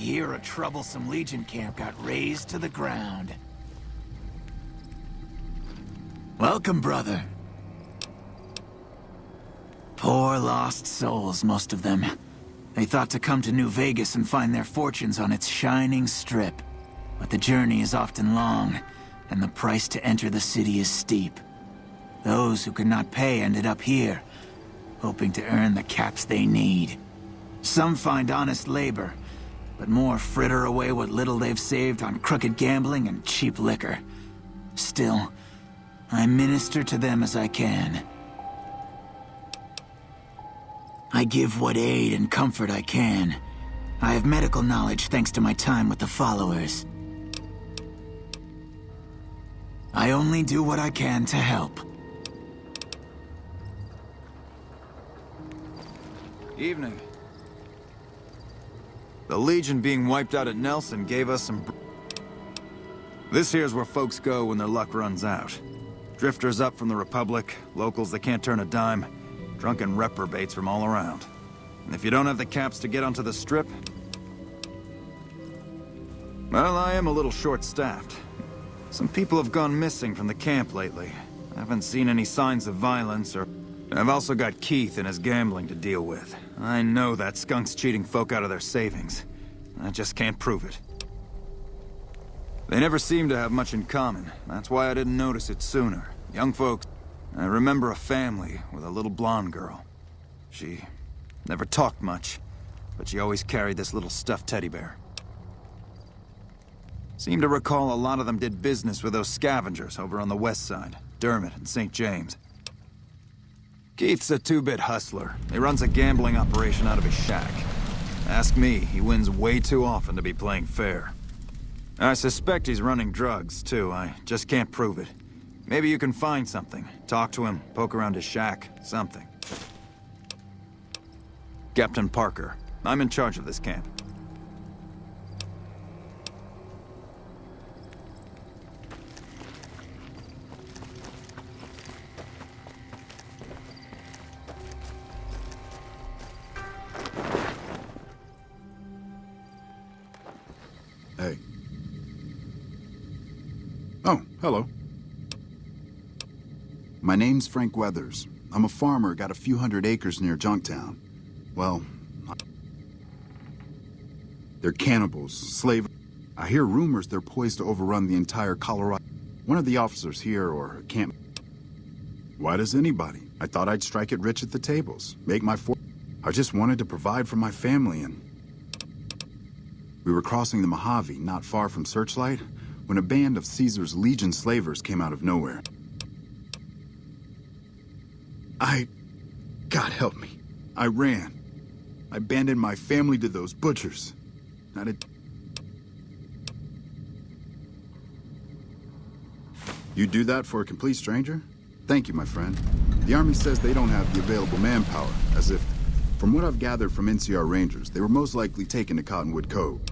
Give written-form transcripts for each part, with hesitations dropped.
hear a troublesome Legion camp got razed to the ground. Welcome, brother. Poor lost souls, most of them. They thought to come to New Vegas and find their fortunes on its shining strip. But the journey is often long, and the price to enter the city is steep. Those who could not pay ended up here, hoping to earn the caps they need. Some find honest labor, but more fritter away what little they've saved on crooked gambling and cheap liquor. Still, I minister to them as I can. I give what aid and comfort I can. I have medical knowledge thanks to my time with the followers. I only do what I can to help. Evening. The Legion being wiped out at Nelson gave us some... This here's where folks go when their luck runs out. Drifters up from the Republic, locals that can't turn a dime, drunken reprobates from all around. And if you don't have the caps to get onto the Strip... Well, I am a little short-staffed. Some people have gone missing from the camp lately. I haven't seen any signs of violence or... I've also got Keith and his gambling to deal with. I know that skunk's cheating folk out of their savings. I just can't prove it. They never seem to have much in common. That's why I didn't notice it sooner. Young folks... I remember a family with a little blonde girl. She never talked much, but she always carried this little stuffed teddy bear. Seem to recall a lot of them did business with those scavengers over on the west side, Dermot and St. James. Keith's a two-bit hustler. He runs a gambling operation out of his shack. Ask me, he wins way too often to be playing fair. I suspect he's running drugs, too. I just can't prove it. Maybe you can find something. Talk to him, poke around his shack, something. Captain Parker, I'm in charge of this camp. Hey. Oh, hello. My name's Frank Weathers. I'm a farmer, got a few hundred acres near Junktown. Well, they're cannibals, slave... I hear rumors they're poised to overrun the entire Colorado... One of the officers here or camp... Why does anybody? I thought I'd strike it rich at the tables, make my I just wanted to provide for my family and... We were crossing the Mojave, not far from Searchlight, when a band of Caesar's Legion slavers came out of nowhere. God help me. I ran. I abandoned my family to those butchers. You do that for a complete stranger? Thank you, my friend. The Army says they don't have the available manpower, as if, from what I've gathered from NCR Rangers, they were most likely taken to Cottonwood Cove.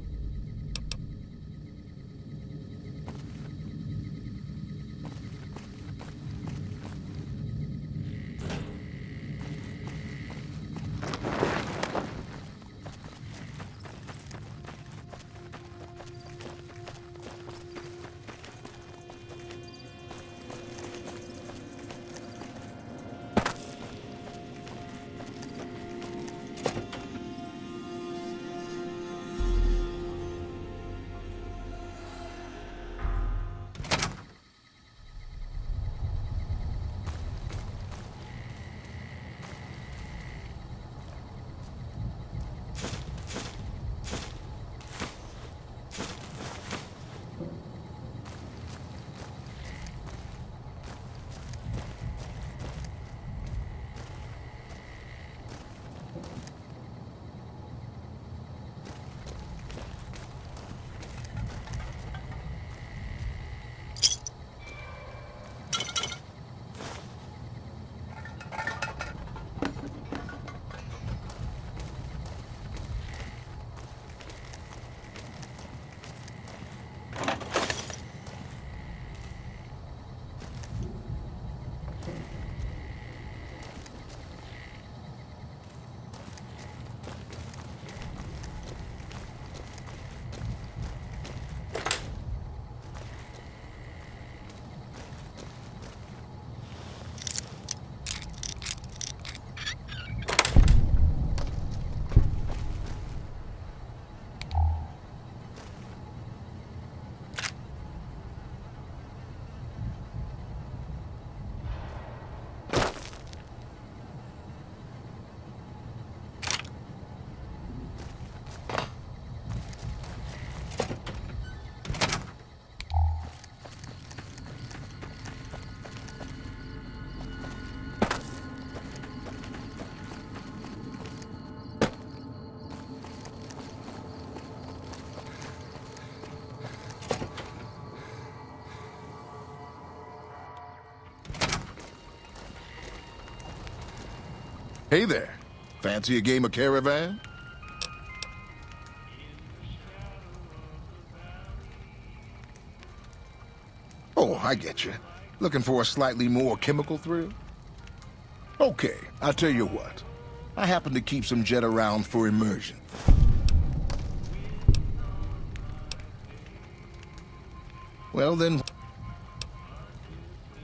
Hey there. Fancy a game of Caravan? Oh, I get you. Looking for a slightly more chemical thrill? Okay, I'll tell you what. I happen to keep some jet around for immersion. Well then,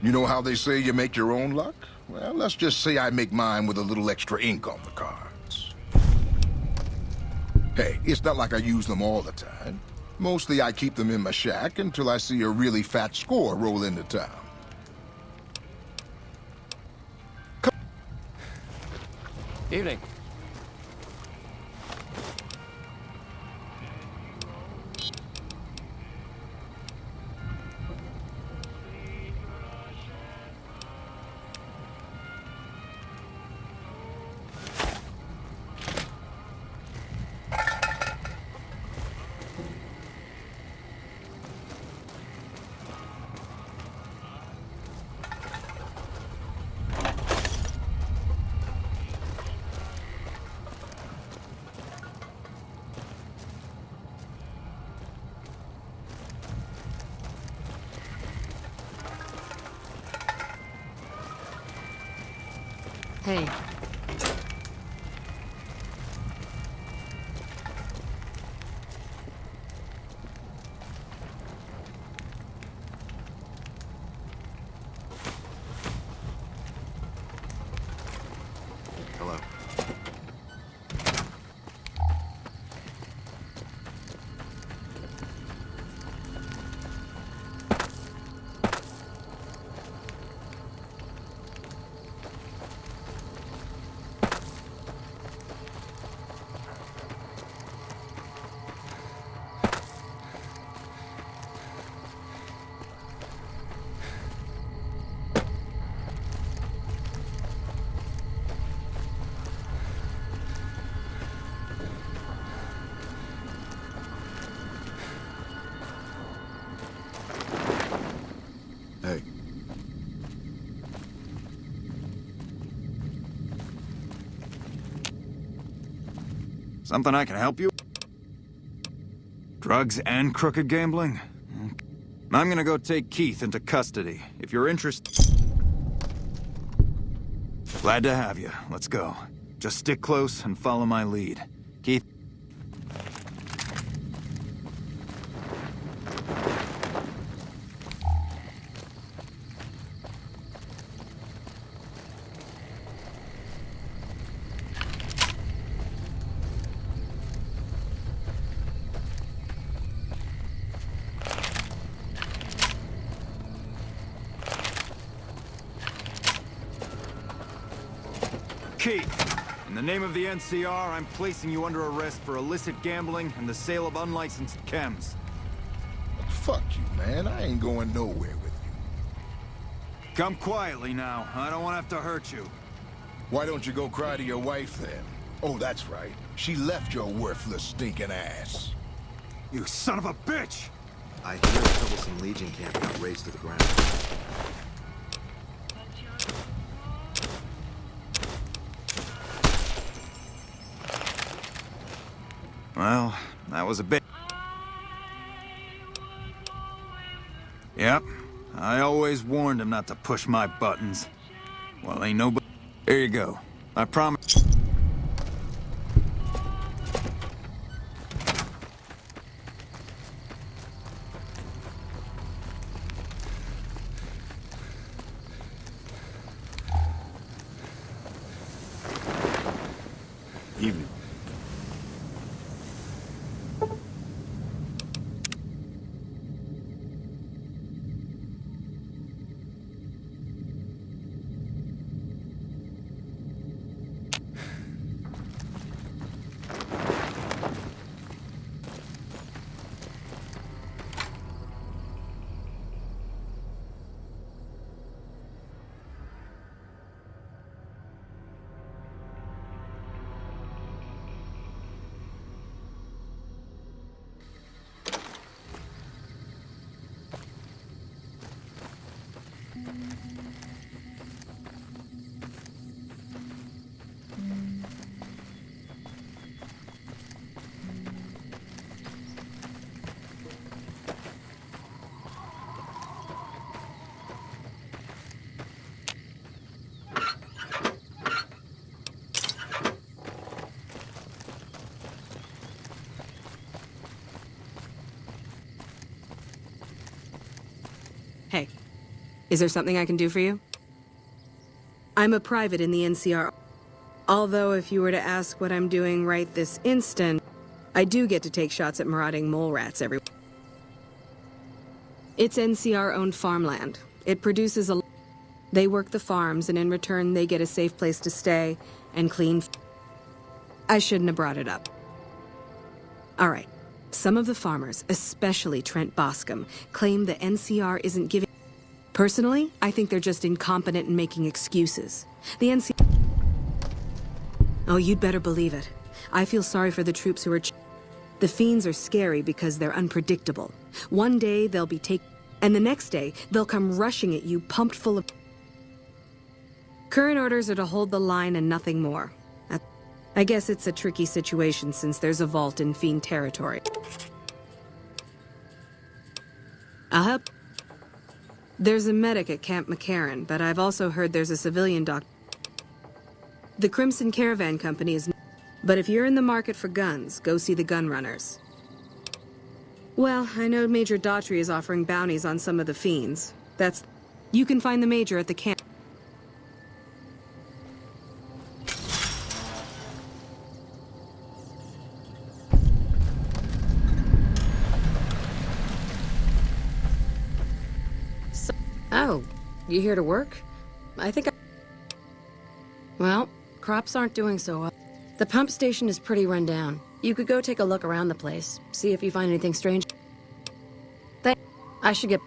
you know how they say you make your own luck? Well, let's just say I make mine with a little extra ink on the cards. Hey, it's not like I use them all the time. Mostly I keep them in my shack until I see a really fat score roll into town. Evening. Hey. Hello. Hey. Something I can help you? Drugs and crooked gambling? I'm gonna go take Keith into custody. If you're interested... Glad to have you. Let's go. Just stick close and follow my lead. Keith? Keith, in the name of the NCR, I'm placing you under arrest for illicit gambling and the sale of unlicensed chems. Fuck you, man. I ain't going nowhere with you. Come quietly now. I don't want to have to hurt you. Why don't you go cry to your wife then? Oh, that's right. She left your worthless, stinking ass. You son of a bitch! I hear a troublesome Legion camp got razed to the ground. Well, that was a bit... Yep. I always warned him not to push my buttons. Well, ain't nobody... Here you go. I promise... Evening. Hey, is there something I can do for you? I'm a private in the NCR. Although if you were to ask what I'm doing right this instant, I do get to take shots at marauding mole rats every... It's NCR-owned farmland. It produces a... They work the farms, and in return, they get a safe place to stay and clean... I shouldn't have brought it up. All right. Some of the farmers, especially Trent Boscom, claim the NCR isn't giving... Personally, I think they're just incompetent and making excuses. The NCR... Oh, you'd better believe it. I feel sorry for the troops who are... The fiends are scary because they're unpredictable. One day, they'll be and the next day, they'll come rushing at you, pumped full of... Current orders are to hold the line and nothing more. I guess it's a tricky situation since there's a vault in fiend territory. I'll help. There's a medic at Camp McCarran, but I've also heard there's a civilian doctor. The Crimson Caravan Company is... But if you're in the market for guns, go see the gun runners. Well, I know Major Daughtry is offering bounties on some of the fiends. You can find the Major at the camp. Oh, you here to work? Well, crops aren't doing so well. The pump station is pretty run down. You could go take a look around the place, see if you find anything strange. I should get...